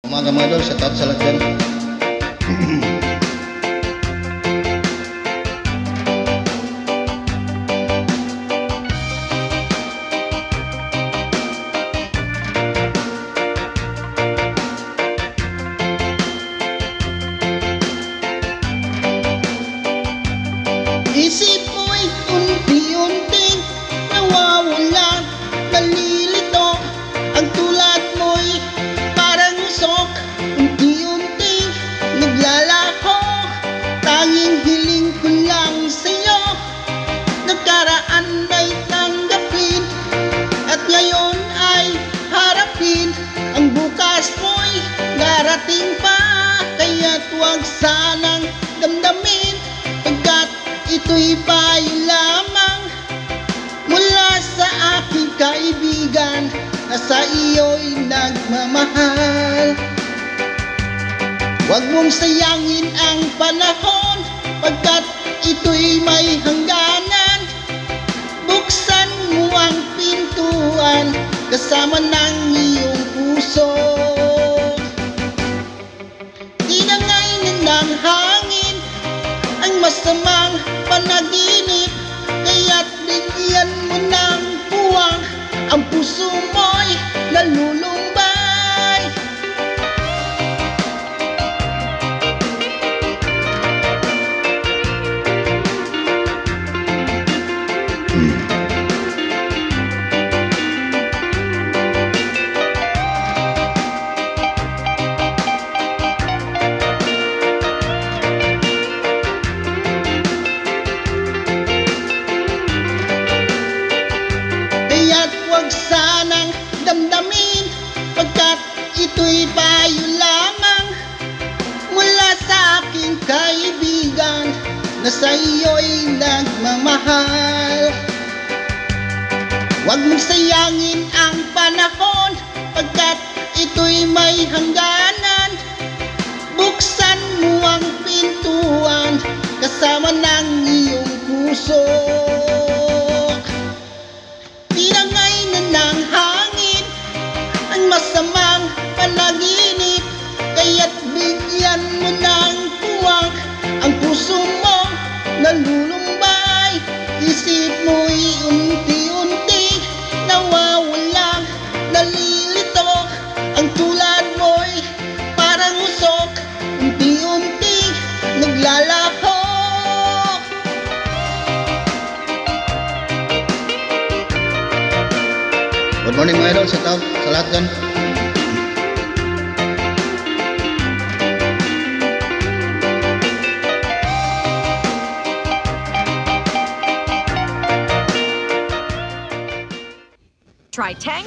Umaga mga idol, shout out sa lahat dyan. Isip mo'y unti-unting nawawala, nalilito. Ang tulad mo'y parang usok, unti-unting naglalaho. Tanging hiling ko lang sa'yo, nakaraan ay tanggapin, at ngayon ay harapin. Ang bukas mo'y darating pa, kaya't huwag sanang damdamin, pagkat ito'y payo lamang mula sa aking kaibigan na sa iyo'y nagmamahal. Huwag mong sayangin ang panahon, pagkat ito'y may hangganan. Buksan mo ang pintuan kasama ng iyong puso. Tinangay na ng hangin ang masamang panaginip, kaya't bigyan mo ng puwang ang puso mo'y nalulumbay. Kaya't huwag sanang damdamin, pagkat ito'y payo lamang mula sa aking kaibigan na sa iyo'y nagmamahal. Huwag mong sayangin ang panahon, pagkat ito'y may hangganan. Buksan mo ang pintuan kasama ng iyong puso. Tinangay na ng hangin ang masamang panaginip, kaya't bigyan mo ng puwang ang puso mo nalulumbay. Isip mo'y unti-unti nawawala, nalilito. Ang tulad mo'y parang usok, unti-unti naglalaho. Good morning mga idol, shout out sa lahat dyan. Try Tang